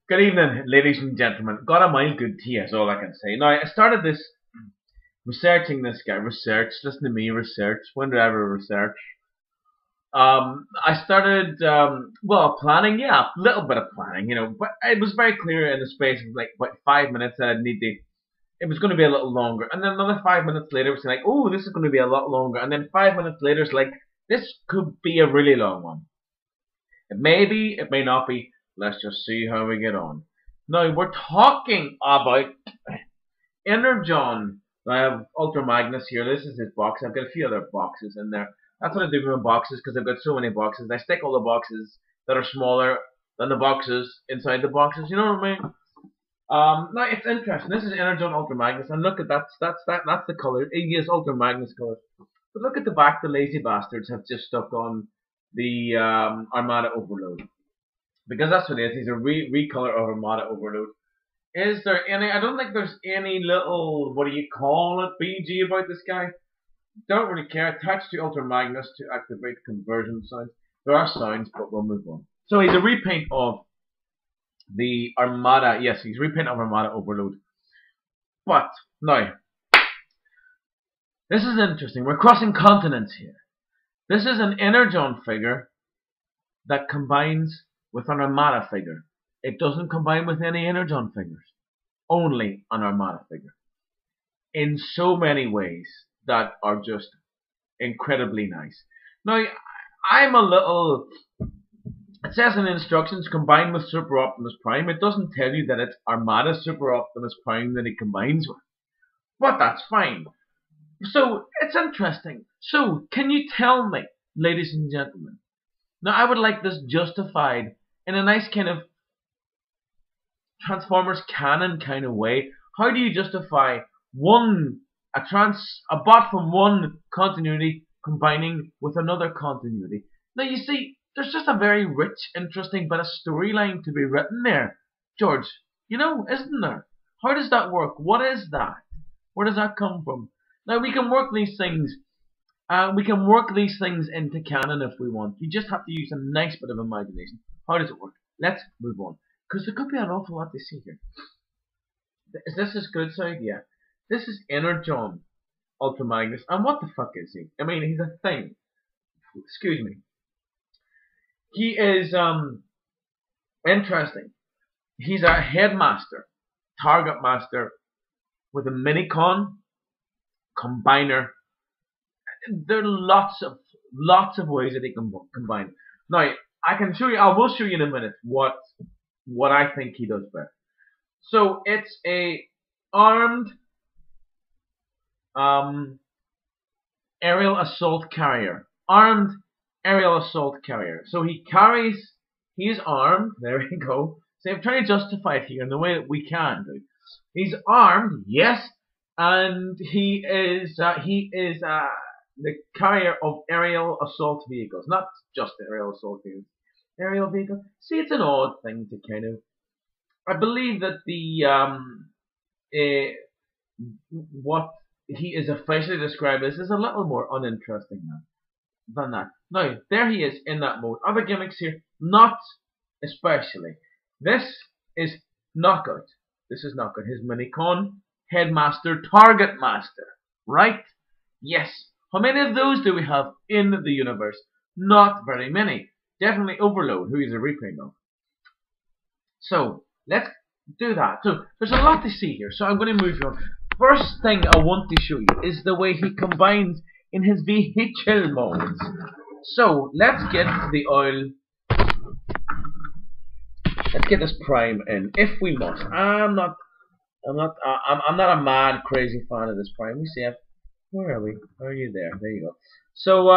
Good evening, ladies and gentlemen. Got a mild good tea, is all I can say. Now, I started this researching this guy. Listen to me, research. When did I ever research? I started, well, planning, yeah, a little bit of planning, but it was very clear in the space of like, what, 5 minutes that I'd need to, it was going to be a little longer. And then another 5 minutes later, it was like, oh, this is going to be a lot longer. And then 5 minutes later, it's like, this could be a really long one. It may be, it may not be. Let's just see how we get on. Now, we're talking about Energon. I have Ultra Magnus here. This is his box. I've got a few other boxes in there. That's what I do with my boxes because I've got so many boxes. I stick all the boxes that are smaller than the boxes inside the boxes. You know what I mean? Now, it's interesting. This is Energon Ultra Magnus. And look at that. That's the color. It is Ultra Magnus color. But look at the back. The lazy bastards have just stuck on the Armada Overload. Because that's what it is. He's a recolor of Armada Overload. Is there any? I don't think there's any little, what do you call it, BG about this guy. Don't really care. Attached to Ultra Magnus to activate conversion sounds. There are sounds, but we'll move on. So he's a repaint of the Armada. Yes, he's a repaint of Armada Overload. But now, this is interesting. We're crossing continents here. This is an Energon figure that combines with an Armada figure. It doesn't combine with any Energon figures. Only an Armada figure. In so many ways that are just incredibly nice. Now, I'm a little... It says in the instructions, combined with Super Optimus Prime. It doesn't tell you that it's Armada Super Optimus Prime that it combines with. But that's fine. So, it's interesting. So, can you tell me, ladies and gentlemen, now I would like this justified in a nice kind of Transformers canon kind of way. How do you justify a bot from one continuity combining with another continuity? Now you see, there's just a very rich, interesting bit of storyline to be written there, George. Isn't there? How does that work? What is that? Where does that come from? Now we can work these things. We can work these things into canon if we want. You just have to use a nice bit of imagination. How does it work? Let's move on. Because there could be an awful lot to see here. Is this his good side? Yeah. This is Energon Ultra Magnus. And what the fuck is he? I mean, he's a thing. Excuse me. He is, interesting. He's a headmaster, target master, with a minicon, combiner. There are lots of ways that he can combine. Now, I will show you in a minute what I think he does best. So it's a armed aerial assault carrier. Armed aerial assault carrier. So he is armed. There we go. So I'm trying to justify it here in the way that we can do. He's armed, yes, and he is the carrier of aerial assault vehicles, not just aerial assault vehicles. Aerial vehicle. See, it's an odd thing to kind of. I believe that what he is officially described as is a little more uninteresting than that. Now, there he is in that mode. Other gimmicks here, not especially. This is Knockout. This is Knockout. His minicon, Headmaster, Target Master. Right? Yes. How many of those do we have in the universe? Not very many. Definitely Overload, who is a reprint of. So, let's do that. So, there's a lot to see here, so I'm going to move on. First thing I want to show you is the way he combines in his vehicle modes. So, let's get the oil. Let's get this Prime in, if we must. I'm not a mad, crazy fan of this Prime. We see it. Where are we? Are you there? There you go. So,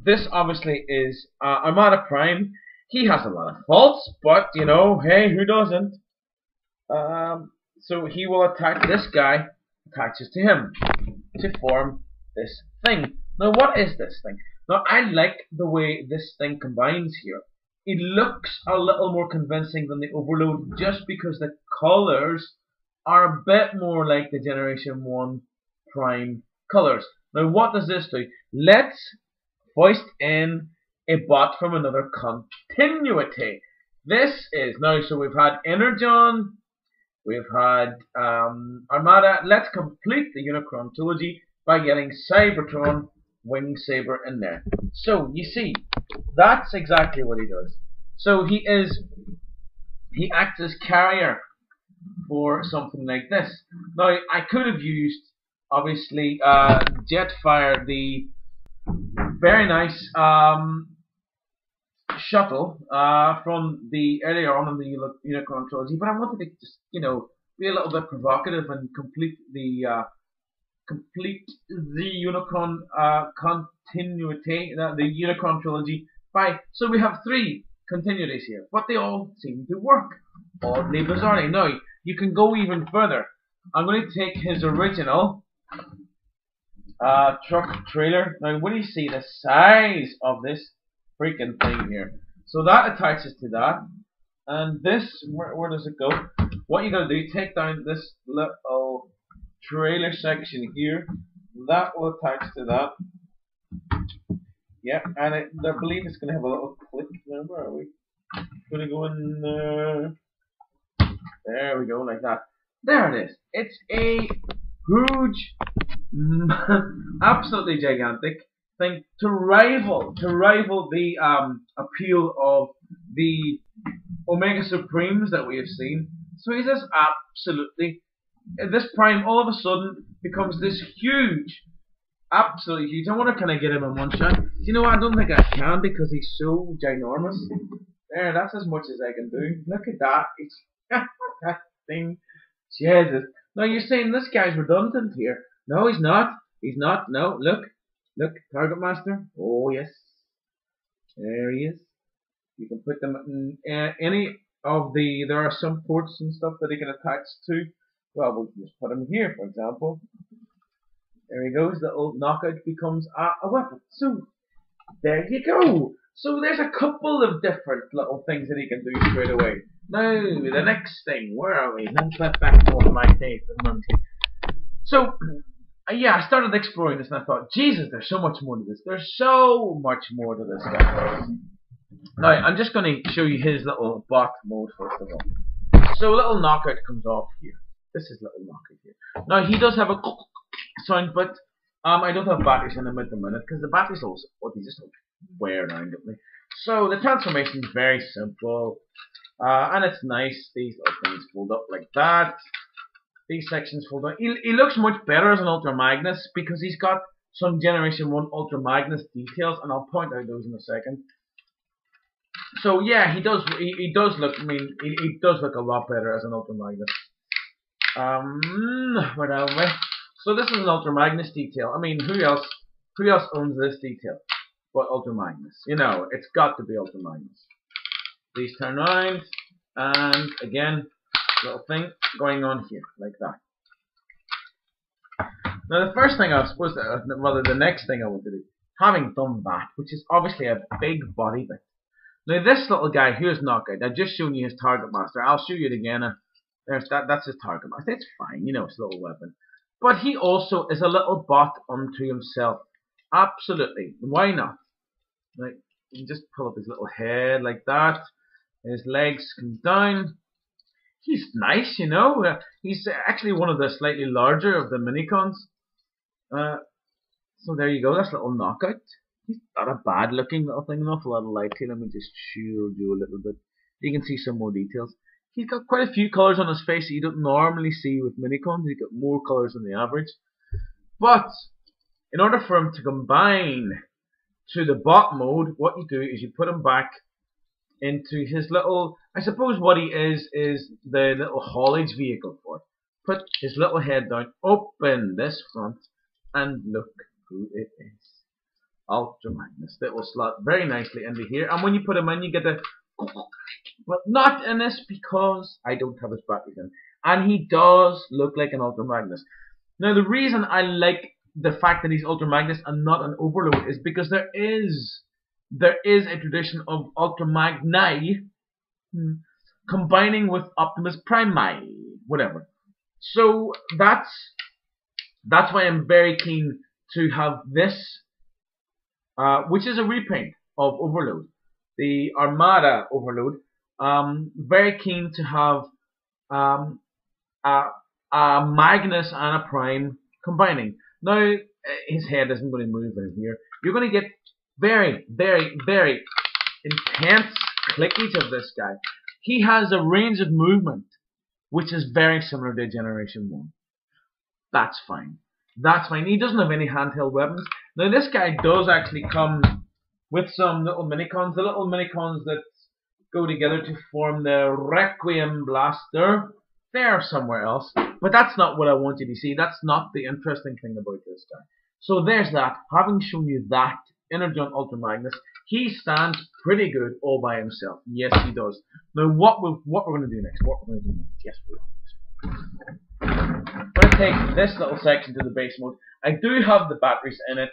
this obviously is Armada Prime. He has a lot of faults, but, hey, who doesn't? So he will attack this guy, attaches to him, to form this thing. Now, what is this thing? Now, I like the way this thing combines here. It looks a little more convincing than the Overload, just because the colors are a bit more like the Generation 1 Prime colors. Now, what does this do? Let's foist in a bot from another continuity. This is now. So we've had Energon, we've had Armada. Let's complete the Unicron trilogy by getting Cybertron Wing Saber in there. So you see, that's exactly what he does. So he acts as carrier for something like this. Now I could have used obviously Jetfire, the very nice shuttle from the earlier on in the Unicron trilogy, but I wanted to just be a little bit provocative and complete the Unicron continuity, the Unicron trilogy by. So we have 3 continuities here, but they all seem to work. Oddly bizarrely. Now you can go even further. I'm going to take his original truck trailer. Now when you see the size of this freaking thing here, so that attaches to that, and this, where does it go? What you gotta do, take down this little trailer section here, that will attach to that. Yeah, and I believe it's gonna have a little click. Now, where are we? Gonna go in there. There we go, like that. There it is. It's a huge, absolutely gigantic thing to rival the appeal of the Omega Supremes that we have seen. So he's just absolutely, this Prime all of a sudden becomes this huge, absolutely huge. I want to kind of get him in one shot. You know what? I don't think I can because he's so ginormous. There, that's as much as I can do. Look at that. It's that thing. Jesus. Now you're saying this guy's redundant here. No, he's not. He's not. No, look. Look, Target Master. Oh, yes. There he is. You can put them in any of the, there are some ports and stuff that he can attach to. Well, we'll just put him here, for example. There he goes. The old knockout becomes a weapon. So, there you go. So there's a couple of different little things that he can do straight away. Now, the next thing, where are we? Let's get back to my tape. So, yeah, I started exploring this and I thought, Jesus, there's so much more to this. There's so much more to this guy. Now, I'm just going to show you his little bot mode first of all. So, a little knockout comes off here. This is little knockout here. Now, he does have a sound, but I don't have batteries in him at the minute because the batteries also, well, they just don't wear around at me. So, the transformation is very simple. And it's nice. These little things fold up like that. These sections fold out. He looks much better as an Ultra Magnus because he's got some Generation 1 Ultra Magnus details, and I'll point out those in a second. So yeah, he does look. I mean, he does look a lot better as an Ultra Magnus. Where are we? So this is an Ultra Magnus detail. I mean, who else owns this detail but Ultra Magnus? You know, it's got to be Ultra Magnus. These turn around, and again, little thing going on here, like that. Now the first thing I was supposed to, rather the next thing I want to do, having done that, which is obviously a big body bit. Now this little guy, here's Knockout. I've just shown you his Target Master. I'll show you it again. There's that's his Target Master. It's fine, you know, it's a little weapon. But he also is a little bot unto himself. Absolutely. Why not? Like, you can just pull up his little head like that. His legs come down. He's nice, you know. He's actually one of the slightly larger of the minicons. So there you go. That's a little Knockout. He's not a bad looking little thing. An awful lot of light here. Let me just shield you a little bit. You can see some more details. He's got quite a few colours on his face that you don't normally see with minicons. He's got more colours than the average. But in order for him to combine to the bot mode, what you do is you put him back into his little, I suppose what he is the little haulage vehicle for it. Put his little head down, open this front, and look who it is. Ultra Magnus. That will slot very nicely into here, and when you put him in, you get the, but not in this because I don't have his batteries in. And he does look like an Ultra Magnus. Now the reason I like the fact that he's Ultra Magnus and not an Overload is because there is a tradition of Ultra Magni combining with Optimus Prime, whatever. So that's why I'm very keen to have this, which is a repaint of Overload, the Armada Overload. Very keen to have um, a, a Magnus and a Prime combining. Now, his head isn't going to move in here. You're going to get very, very, very intense clickage of this guy. He has a range of movement which is very similar to Generation 1. That's fine. That's fine. He doesn't have any handheld weapons. Now, this guy does actually come with some little minicons. The little minicons that go together to form the Requiem Blaster. They're somewhere else. But that's not what I want you to see. That's not the interesting thing about this guy. So there's that. Having shown you that, Energon Ultra Magnus, he stands pretty good all by himself. Yes, he does. Now, what we're going to do next? Yes, we will. I'm going to take this little section to the base mode. I do have the batteries in it,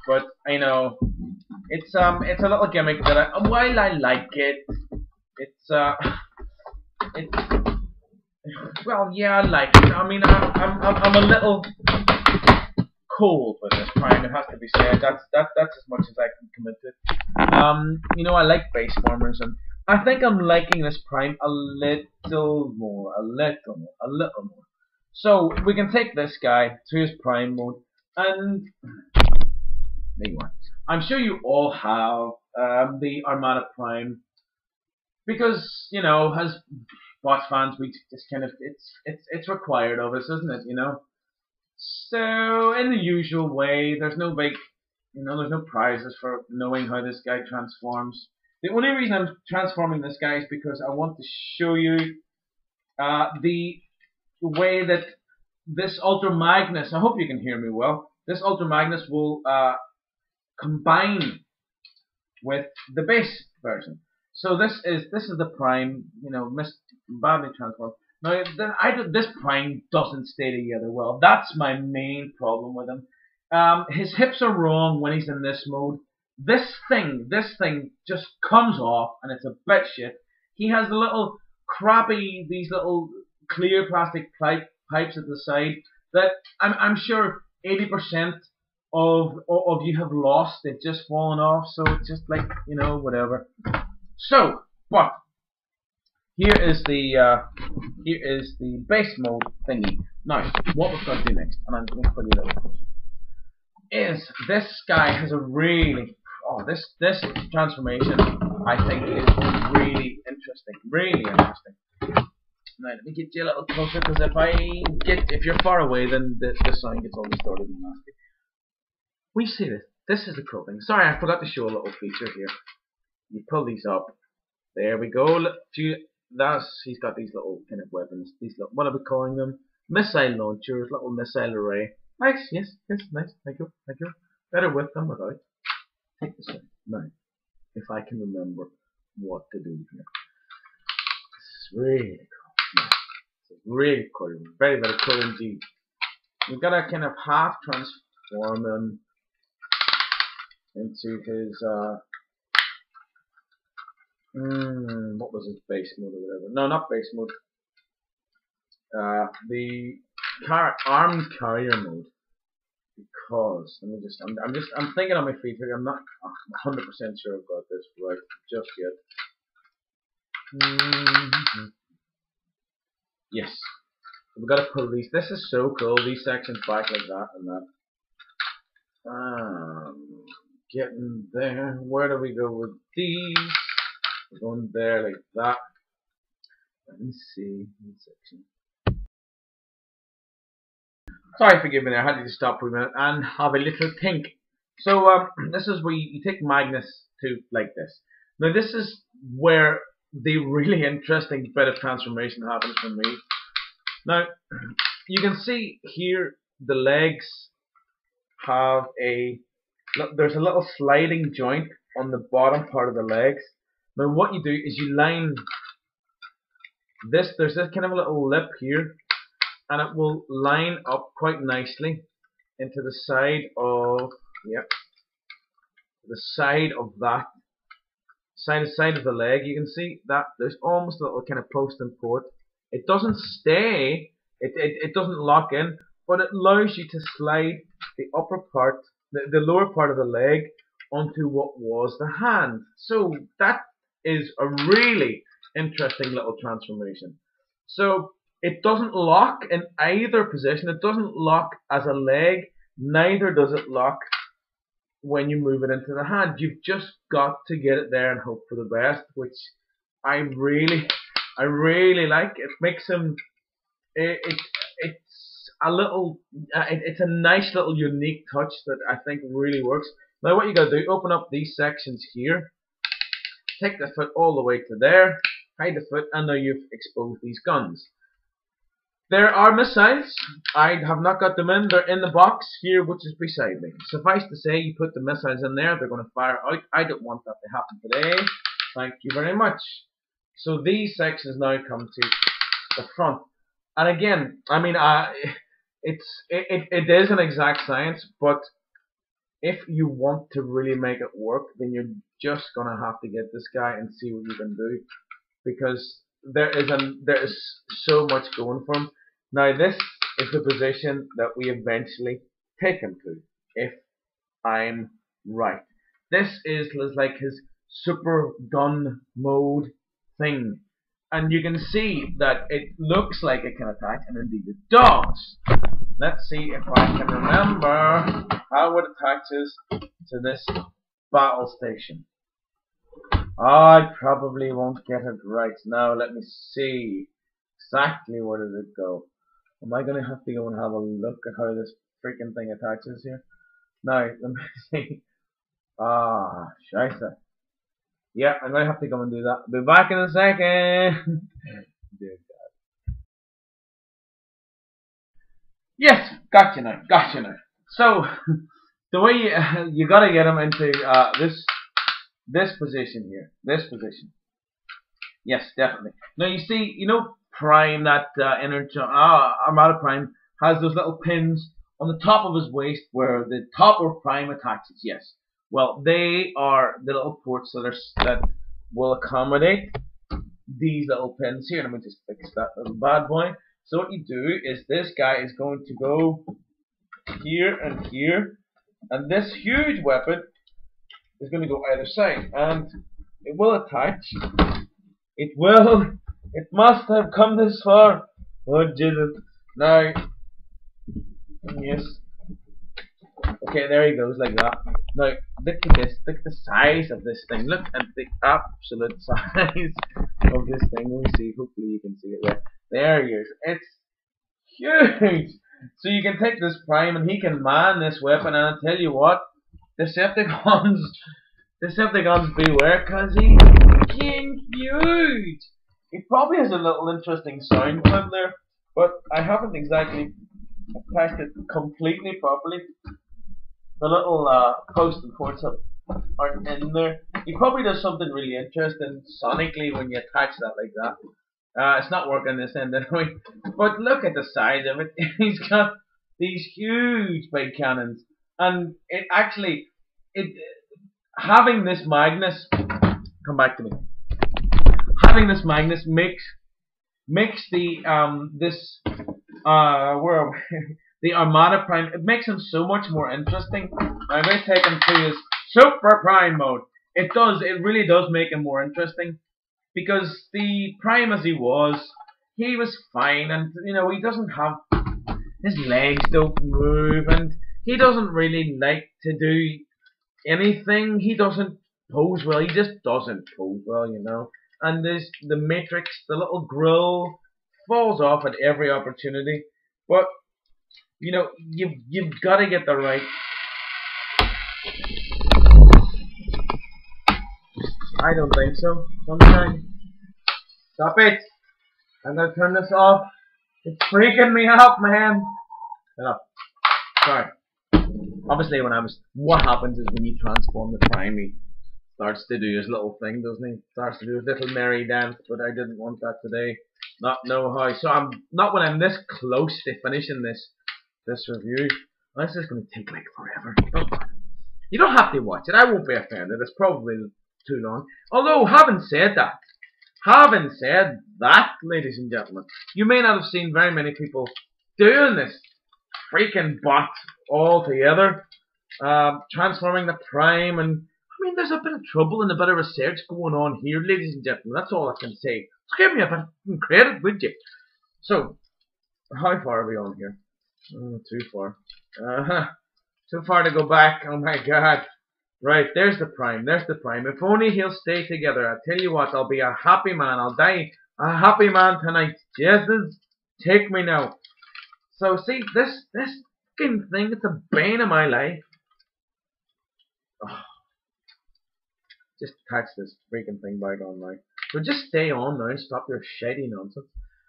but I know it's a little gimmick that while I like it, well, yeah, I like it. I mean, I'm a little cold with this Prime. It has to be said. That's as much as I can commit to. You know, I like base formers, and I think I'm liking this Prime a little more. So we can take this guy to his Prime mode, and there you are. I'm sure you all have the Armada Prime, because you know, as boss fans, we just kind of it's required of us, isn't it? You know. So in the usual way, there's no big, there's no prizes for knowing how this guy transforms. The only reason I'm transforming this guy is because I want to show you the way that this Ultra Magnus, I hope you can hear me well, this Ultra Magnus will combine with the base version. So this is the Prime, badly transformed. Now, this Prime doesn't stay together well. That's my main problem with him. His hips are wrong when he's in this mode. This thing just comes off, and it's a bit shit. He has the little crappy, these little clear plastic pipes at the side that I'm sure 80% of you have lost. They've just fallen off, so it's just like, whatever. So, but here is the base mode thingy. Now, what we're going to do next, and I'm going to put it a little closer, is this guy has a really this transformation I think is really interesting. Now let me get you a little closer, because if you're far away, then the sound gets all distorted and nasty. We see this. This is the clothing. Sorry, I forgot to show a little feature here. You pull these up. There we go. He's got these little kind of weapons. These little, what are we calling them? Missile launchers, little missile array. Nice, yes, nice. Thank you. Better with than without. Take this one. Now, if I can remember what to do here. This is really cool. This is really cool. Very, very cool indeed. We've got to kind of half transform him into his what was his base mode or whatever? No, not base mode. The armed carrier mode. Because I'm thinking on my feet here. I'm not 100% sure I've got this right just yet. Yes, we've got to pull these. This is so cool. These sections back like that and that. Getting there. Where do we go with these? We're going there like that. Let me see. One section. Sorry, forgive me there. I had to just stop for a minute and have a little think. So this is where you take Magnus to like this. Now this is where the really interesting bit of transformation happens for me. Now you can see here the legs have there's a little sliding joint on the bottom part of the legs. Now what you do is you line this. There's this kind of a little lip here, and it will line up quite nicely into the side of side of the leg. You can see that there's almost a little kind of post and port. It doesn't stay, it doesn't lock in, but it allows you to slide the upper part, the lower part of the leg onto what was the hand. So that is a really interesting little transformation. So it doesn't lock in either position. It doesn't lock as a leg. Neither does it lock when you move it into the hand. You've just got to get it there and hope for the best, which I really like. It makes him. It's a little. It's a nice little unique touch that I think really works. Now what you got to do? Open up these sections here. Take the foot all the way to there. Hide the foot, and now you've exposed these guns. There are missiles. I have not got them in. They're in the box here, which is beside me. Suffice to say, you put the missiles in there. They're going to fire out. I don't want that to happen today. Thank you very much. So these sections now come to the front. And again, I mean, it is an exact science, but if you want to really make it work, then you're just going to have to get this guy and see what you can do, because there is so much going for him. Now this is the position that we eventually take him to, if I'm right. This is like his super gun mode thing, and you can see that it looks like it can attack, and indeed it does. Let's see if I can remember how it attaches to this battle station. I probably won't get it right. Now let me see exactly where does it go. Am I going to have to go and have a look at how this freaking thing attaches here? Now, let me see. Ah, scheisse. Yeah, I'm going to have to go and do that. Be back in a second. Dear God. Yes, gotcha now. So, the way you got to get him into this position here. This position. Yes, definitely. Now you see, you know, Prime, that Armada Prime has those little pins on the top of his waist where the top of Prime attaches. Yes. Well, they are the little ports that will accommodate these little pins here. Let me just fix that little bad boy. So what you do is this guy is going to go here and here, and this huge weapon is going to go either side, and it will attach. It must have come this far. Oh, Jesus. Now, yes. Okay, there he goes, like that. Now, look at this. Look at the size of this thing. Look at the absolute size of this thing. Let me see. Hopefully you can see it there. There he is. It's huge. So you can take this Prime and he can man this weapon, and I'll tell you what, Decepticons beware, cause he's fucking huge. It probably has a little interesting sound clip there, but I haven't exactly attached it completely properly. The little post and ports aren't in there. He probably does something really interesting sonically when you attach that like that. It's not working this end anyway. But look at the size of it. He's got these huge big cannons, and it actually having this Magnus, come back to me. Having this Magnus makes the the Armada Prime, it makes him so much more interesting. I'm going to take him to his Super Prime mode. It really does make him more interesting, because the Prime as he was fine, and you know, he doesn't have, his legs don't move, and he doesn't really like to do anything. He doesn't pose well. He just doesn't pose well, you know. And there's the matrix, the little grill falls off at every opportunity. But you know, you've got to get the right. I don't think so. Sometimes. Stop it! I'm gonna turn this off. It's freaking me out, man. Shut up. Sorry. Obviously, what happens is when you transform the Prime, he starts to do his little thing, doesn't he? Starts to do his little merry dance, but I didn't want that today. Not know how. So not when I'm this close to finishing this review. This is going to take like forever. You don't have to watch it. I won't be offended. It's probably too long. Although, having said that, ladies and gentlemen, you may not have seen very many people doing this freaking bot all together, transforming the Prime, and I mean, there's a bit of trouble and a bit of research going on here, ladies and gentlemen. That's all I can say. So give me a bit of credit, would you? So, how far are we on here? Oh, too far. Too far to go back. Oh my god. Right, there's the Prime. There's the Prime. If only he'll stay together. I tell you what, I'll be a happy man. I'll die a happy man tonight. Jesus, take me now. So see, this fucking thing, it's a bane of my life. Oh, just catch this freaking thing back on now. So just stay on now and stop your shady nonsense.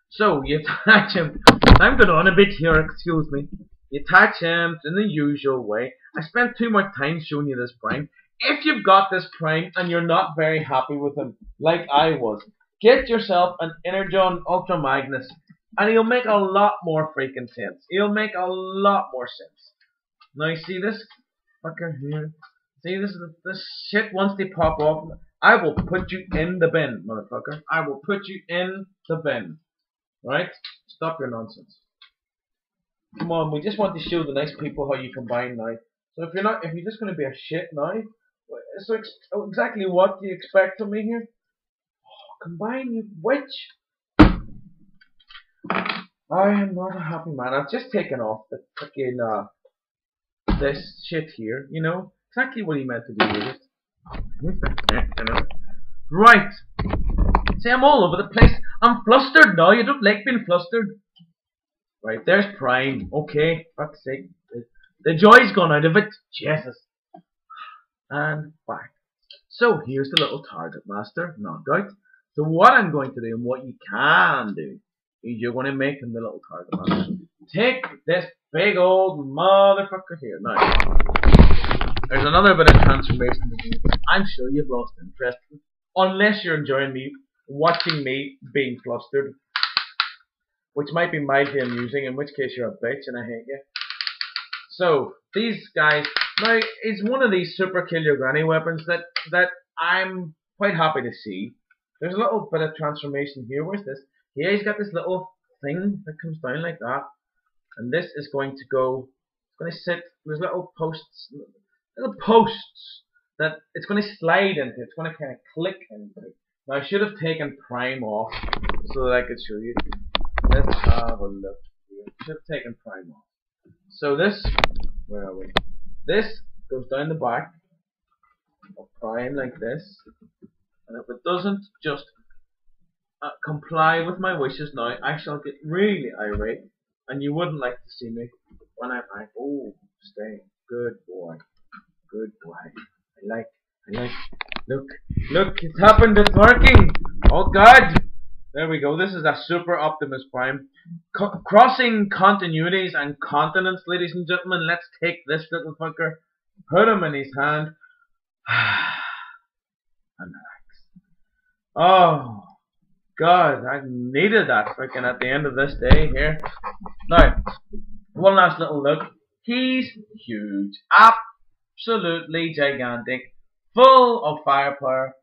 So you attach him. I'm going on a bit here, excuse me. You attach him in the usual way. I spent too much time showing you this Prime. If you've got this Prime and you're not very happy with him, like I was, get yourself an Energon Magnus, and he'll make a lot more freaking sense. He'll make a lot more sense. Now you see this fucker here? See this shit once they pop off, I will put you in the bin, motherfucker. I will put you in the bin. Right? Stop your nonsense. Come on, we just want to show the nice people how you combine now. So if you're just going to be a shit now, so exactly what do you expect from me here? Oh, combine, you witch! I am not a happy man. I've just taken off the fucking this shit here. You know exactly what he meant to do with it. Right. See, I'm all over the place. I'm flustered now. You don't like being flustered. Right, there's Prime. Okay, fuck's sake. The joy's gone out of it. Jesus. And back. So, here's the little target master knockout. So, what I'm going to do and what you can do is you're going to make him the little target master. Take this big old motherfucker here. Now, there's another bit of transformation to do. I'm sure you've lost interest. Unless you're enjoying me, watching me being flustered. Which might be mildly amusing, in which case you're a bitch and I hate you. So, these guys, now, it's one of these super kill your granny weapons that I'm quite happy to see. There's a little bit of transformation here. Where's this? Here he's got this little thing that comes down like that. And this is going to go, it's going to sit, there's little posts that it's going to slide into. It's going to kind of click into. Now, I should have taken Prime off so that I could show you. Let's have a look here. Should have taken Prime off. So this, where are we? This goes down the back of Prime like this. And if it doesn't just comply with my wishes now, I shall get really irate. And you wouldn't like to see me when I'm like, oh, stay. Good boy. Good boy. I like. Look, it's happened. It's working. Oh God. There we go. This is a super Optimus Prime. Crossing continuities and continents, ladies and gentlemen. Let's take this little fucker, put him in his hand, and relax. Oh, God, I needed that freaking at the end of this day here. Now, one last little look. He's huge. Absolutely gigantic. Full of firepower.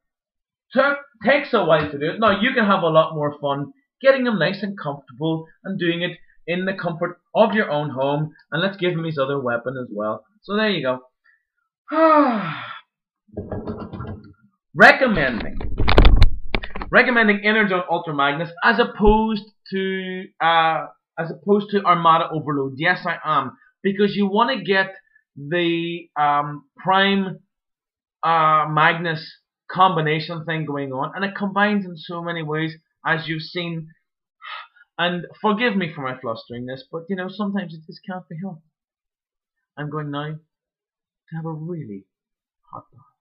Takes a while to do it. Now you can have a lot more fun getting him nice and comfortable and doing it in the comfort of your own home. And let's give him his other weapon as well. So there you go. Recommending Energon Magnus as opposed to Armada Overload. Yes, I am, because you want to get the Prime Magnus combination thing going on, and it combines in so many ways, as you've seen. And forgive me for my flusteringness, but you know, sometimes it just can't be helped. I'm going now to have a really hot bath.